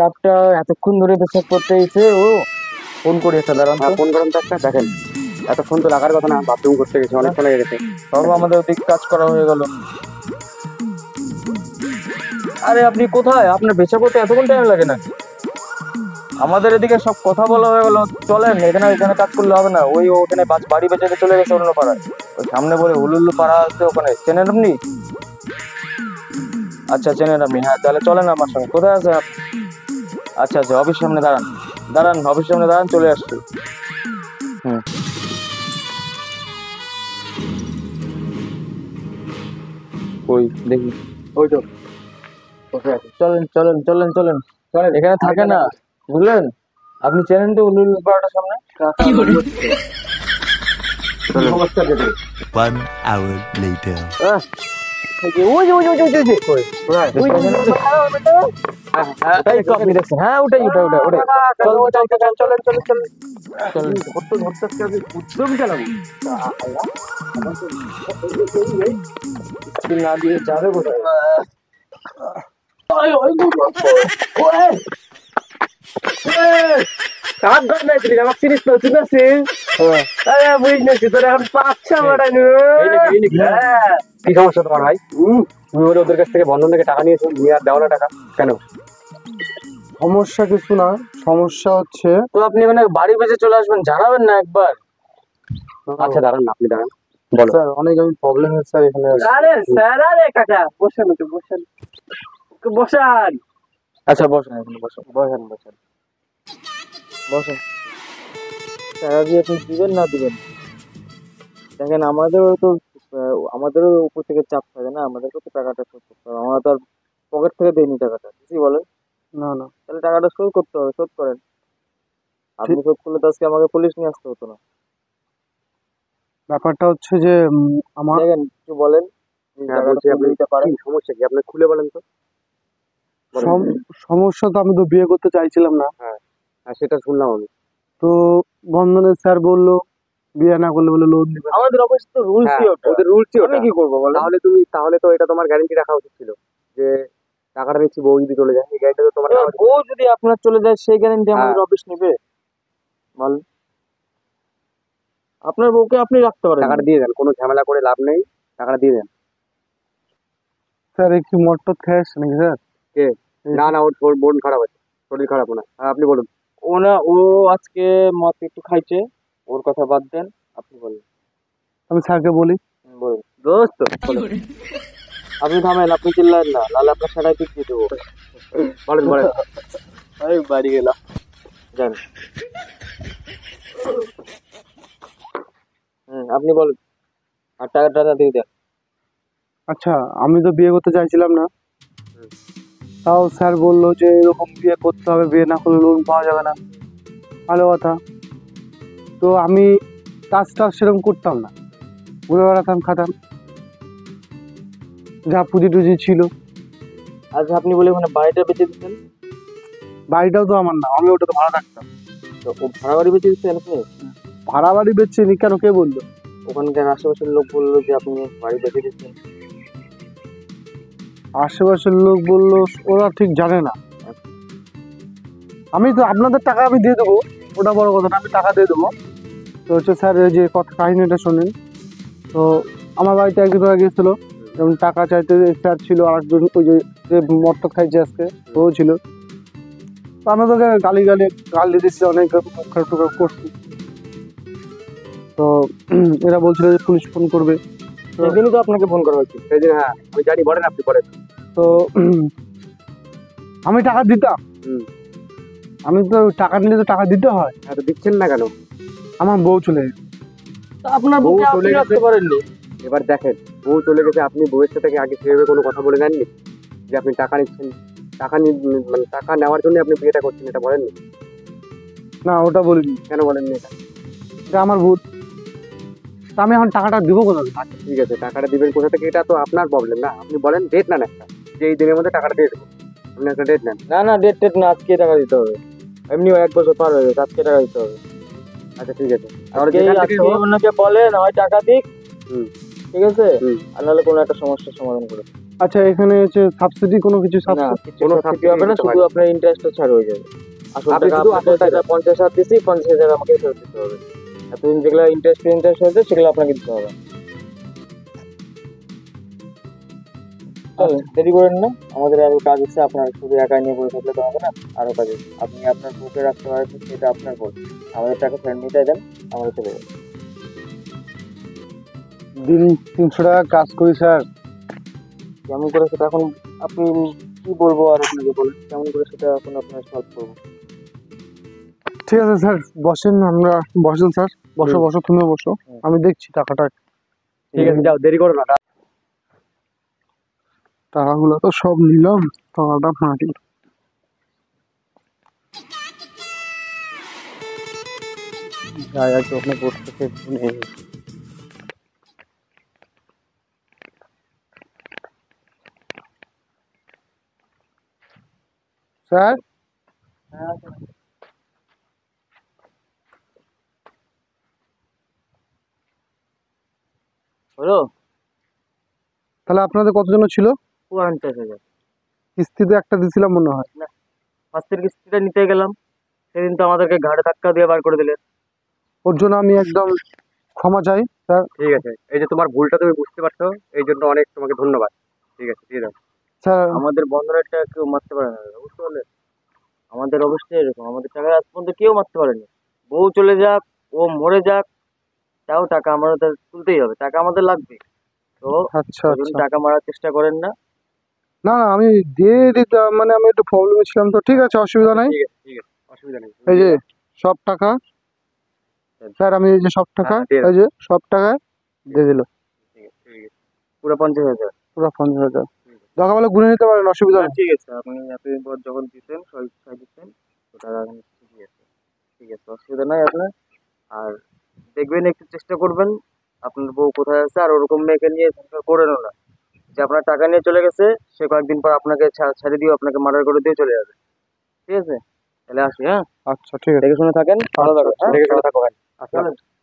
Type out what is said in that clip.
চাপটা এতক্ষণ ধরে পেশাব করতে এসে ও ফোন করেছে। দাঁড়ান তো। ফোন করেন তো একটা, দেখেন এতক্ষণ তো লাগার কথা না, বাথরুম করতে গেছে, অনেকক্ষণ হয়ে গেছে। সব আমাদের ওদিক কাজ করা হয়ে গেল। আরে আপনি কোথায়? আপনার পেশাব করতে এতক্ষণ টাইম লাগে নাকি? আমাদের এদিকে সব কথা বলা হয়ে গেল, চলেন। এখানে এখানে কাজ করলে হবে না। ওই ওখানে বাড়ি বেঁচে চলে গেছে অন্য পাড়ায়। ওই সামনে বলে হুলুল্লু পাড়া আছে, ওখানে চেনেন আপনি? আচ্ছা চেনেন আপনি, হ্যাঁ তাহলে চলেন আমার সঙ্গে। কোথায় আছে আপনি? আচ্ছা আচ্ছা, অফিস সামনে দাঁড়ান, দাঁড়ান অফিস সামনে দাঁড়ান, চলে আসছি। হুম, ওই দেখি, ওই তো বসে আছে। চলেন চলেন চলেন চলেন। এখানে থাকে না, বুঝলেন? আপনি চেনেন তো হুলুল্লু পাড়াটার সামনে? নমস্কার দিদি। 1 hour later. আপনি দেখছেন? হ্যাঁ ওটাই ওটাই ওটাই ওটাই। চলেন চলেন চলেন চলেন। ধরতে ধরতে আজকে আমি উদ্যম চালাবো। না দিয়ে যাবে কোথায়? কার ধর নাই তুই আমার সিরিজ তো ঠিক আছে। আরে বুঝনেছি তোর এখন পাচ্ছা বাড়ানো। কি সমস্যা তোমার ভাই? তুমি ওদের কাছ থেকে বন্ধন থেকে টাকা নিয়েছো, নিয়ে আর দাও না টাকা কেন? সমস্যা কিছু না, সমস্যা হচ্ছে তো আপনি মানে বাড়ি বেঁচে চলে আসবেন, জানাবেন না একবার? আচ্ছা দাঁড়ান না, আপনি দাঁড়ান, বলো। স্যার অনেক আমি প্রবলেম হচ্ছে স্যার এখানে। আরে স্যার, আরে কাকা বসেন একটু, বসেন বসান। আচ্ছা বসেন, এখানে বসেন বসেন বসেন বসেন। টাকা দিয়ে আপনি দিবেন না দিবেন? দেখেন আমাদেরও তো আমাদেরও উপর থেকে চাপ থাকে না, আমাদেরকেও তো টাকাটা শোধ করতে হবে। আমরা তো আর পকেট থেকে দেয়নি টাকাটা, কি বলেন? না না, তাহলে টাকাটা শোধ করতে হবে, শোধ করেন। আপনি শোধ করলে তো আজকে আমাকে পুলিশ নিয়ে আসতে হতো না। ব্যাপারটা হচ্ছে যে আমার দেখেন কিছু বলেন, হ্যাঁ টাকাটা বলছি, শোধ আপনি দিতে পারেন? কি সমস্যা কি আপনি খুলে বলেন তো। বলেন। সমস্যা তো আমি তো বিয়ে করতে চাইছিলাম না, হ্যাঁ সেটা শুনলাম আমি। তো বন্ধনের স্যার বললো বিয়ে না করলে বলে লোন দিবে না। আমাদের অফিস তো রুলসই হ্যাঁ, ওটা। ওদের রুলসই আমি ওটা। কি করবো বলেন? তাহলে তো এটা তোমার গ্যারান্টি রাখা উচিত ছিল যে টাকাটা নিচ্ছি, বউ যদি চলে যায় এই গ্যারান্টি তো তোমার এবার নেওয়া উচিত। বউ যদি আপনার চলে যায় সেই গ্যারান্টি আমাদের হ্যাঁ। অফিস নেবে? বলেন, আপনার বউকে আপনি রাখতে পারেন টাকাটা না। দিয়ে দেন, কোনো ঝামেলা করে লাভ নেই, টাকাটা দিয়ে দেন। স্যার এই কি মদ টদ খেয়ে আসছে নাকি স্যার? কে? না না, ওর বোন খারাপ আছে, শরীর খারাপ না। আপনি বলুন। ও আজকে মদ একটু খাইছে, ওর কথা বাদ দেন, আপনি বলেন। আমি স্যারকে বলি। বলুন দোস্ত, বলেন। আপনি থামেন, আপনি চিল্লায়েন না, নাহলে আপনার সেটাই ঠিক দিয়ে দেবো। বলেন বলেন। এই বাড়ি গেলাম, যান। আপনি বলেন, আর টাকাটা দিয়ে দেন। আচ্ছা আমি তো বিয়ে করতে চাইছিলাম না, তাও স্যার বললো যে এরকম বিয়ে করতে হবে, বিয়ে না করলে লোন পাওয়া যাবে না। ভালো কথা। তো আমি কাজটা সেরকম করতাম না, ঘুরে বেড়াতাম, খাতাম, যা পুঁজি টুজি ছিল। আচ্ছা আপনি বলে ওখানে বাড়িটা বেঁচে দিচ্ছেন, বাড়িটাও তো আমার না, আমি ওটা তো ভাড়া থাকতাম। তো ও ভাড়া বাড়ি বেঁচে দিচ্ছেন আপনি? ভাড়া বাড়ি বেচছিনি কেন, কে বললো? ওখানকার আশেপাশের লোক বললো যে আপনি বাড়ি বেঁচে দিচ্ছেন। আশেপাশের লোক বললো, ওরা ঠিক জানে না। আমি তো আপনাদের টাকা আমি দিয়ে দেবো, ওটা বড় কথা না, আমি টাকা দিয়ে দেবো। তো হচ্ছে স্যার এই যে কথা কাহিনীটা শোনেন। তো আমার বাড়িতে একদিন ধরে গিয়েছিলো, যেমন টাকা চাইতে স্যার ছিল, আর একজন ওই যে মদ খাইছে আজকে ও ছিল। তো আমরা তোকে গালি দিচ্ছি, অনেক খারাপ টুকরা করছি। তো এরা বলছিল যে পুলিশ ফোন করবে। সেদিনই তো আপনাকে ফোন করা হয়েছিল। সেদিন হ্যাঁ আমি জানি, বলেন আপনি বলেন। তো আমি টাকা দিতাম, আমি তো টাকা নিলে তো টাকা দিতে হয়। তো দিচ্ছেন না কেন? আমার বউ চলে গেছে। তা আপনার বউ বউকে চলে আপনি গেছে। রাখতে পারেননি? এবার দেখেন, বউ চলে গেছে, আপনি বউয়ের সাথে কি আগে সেভাবে কোনো কথা বলে নেননি যে আপনি টাকা নিচ্ছেন, মানে টাকা নেওয়ার জন্য আপনি বিয়েটা করছেন, এটা বলেননি? না ওটা বলিনি। কেন বলেননি এটা? এটা আমার ভুল। তা আমি এখন টাকাটা দিব কোথা থেকে? আচ্ছা ঠিক আছে, টাকাটা দিবেন কোথা থেকে এটা তো আপনার প্রবলেম না। আপনি বলেন ডেট নেন একটা, যে এই দিনের মধ্যে টাকাটা দিয়ে দেবো। আপনি একটা ডেট নেন। না না, ডেট টেট না, আজকে টাকা দিতে হবে। এমনি 1 বছর পার হয়ে গেছে, আজকে টাকা দিতে হবে। আচ্ছা ঠিক আছে, তাহলে আজকে যেখান থেকে আজকে হোক। ওনাকে বলেন হয় টাকা দিক, হুম। ঠিক আছে? হুম। আর নাহলে কোনো একটা সমস্যার সমাধান করে। আচ্ছা এখানে হচ্ছে সাবসিডি কোনো কিছু না সাবসিডি কিছু কোনো সাবসিডি হবে না, subsidy শুধু দিতে আপনার ইন্টারেস্টটা ছাড় হয়ে যাবে। আসল আপনি টাকা শুধু আপনাকে আসল টাকা- যেটা 50,000 দিছি 50,000 আমাকে ফেরত দিতে হবে। এতদিন যেগুলো ইন্টারেস্ট হয়েছে সেগুলো আপনাকে দিতে হবে। চলেন দেরি করেন না, আমাদের আরো কাজ আছে। আপনার শুধু একাই নিয়ে বসে থাকলে তো হবে না, আরো কাজ আছে। আপনি আপনার বুকে রাখতে পারবেন সেটা আপনার ভুল। আমাদের টাকা ফেরত নিতে দেন, আমরা চলে যাবো। দিন 300 টাকা কাজ করি স্যার। কেমন করে সেটা এখন আপনি কি বলবো আর আপনাকে বলেন, কেমন করে সেটা এখন আপনার সলভ করবো। ঠিক আছে স্যার, বসেন, আমরা বসেন স্যার, বসো বসো, তুমিও বসো, আমি দেখছি টাকাটা। ঠিক আছে, যাও, দেরি করো না। টাকাগুলো তো সব নিলাম, টাকাটা মাটি। যাই আর ওখানে বসতেছে নেই। স্যার হলো তাহলে আপনাদের কতজন ছিল? 50,000। কিস্তিতে একটা দিছিলাম মনে হয়। ফার্স্টের কিস্তিটা নিতে গেলাম, সেদিন তো আমাদেরকে ঘাড়ে ধাক্কা দিয়ে বার করে দিলেন। ওর জন্য আমি একদম ক্ষমা চাই স্যার। ঠিক আছে, এই যে তোমার ভুলটা তুমি বুঝতে পারছো, এই জন্য অনেক তোমাকে ধন্যবাদ। ঠিক আছে, দিয়ে দাও। স্যার আমাদের বন্ধনেরটা কেউ মারতে পারে না দাদা, বুঝতে পারলেন? আমাদের অবশ্যই এরকম, আমাদের টাকা আজ পর্যন্ত কেউ মারতে পারেনি। বউ চলে যাক, ও মরে যাক, তাও টাকা আমাদের তুলতেই হবে, টাকা আমাদের লাগবে। তো আচ্ছা ওই জন্য আচ্ছা, টাকা মারার চেষ্টা করেন না। না না আমি দিয়ে দিতাম, মানে আমি একটু প্রবলেমে ছিলাম, তো ঠিক আছে, অসুবিধা নাই। ঠিক আছে, ঠিক আছে, অসুবিধা নেই। এই যে সব টাকা স্যার, আমি এই যে সব টাকা, হ্যাঁ, দিয়ে দাও। এই যে সব টাকা দিয়ে দিল, ঠিক আছে, ঠিক আছে। পুরো 50,000। পুরো 50,000। দরকার বলে গুনে নিতে পারেন, অসুবিধা নেই। ঠিক আছে, আপনি এতদিন পর যখন দিচ্ছেন সবাই দিচ্ছেন, তো টাকা এখন ঠিকই আছে। ঠিক আছে, অসুবিধা নাই আপনার। আর দেখবেন, একটু চেষ্টা করবেন আপনার বউ কোথায় আছে, আর ওরকম মেয়েকে নিয়ে সংসার করেনও না যে আপনার টাকা নিয়ে চলে গেছে, সে কয়েকদিন পর আপনাকে ছেড়ে দিয়ে আপনাকে মার্ডার করে দিয়ে চলে যাবে। ঠিক আছে, তাহলে আসি, হ্যাঁ? আচ্ছা ঠিক আছে। দেখে শুনে থাকেন, ভালো থাকবেন, হ্যাঁ? দেখে শুনে থাকো ভাই। আসসালাম। চলেন।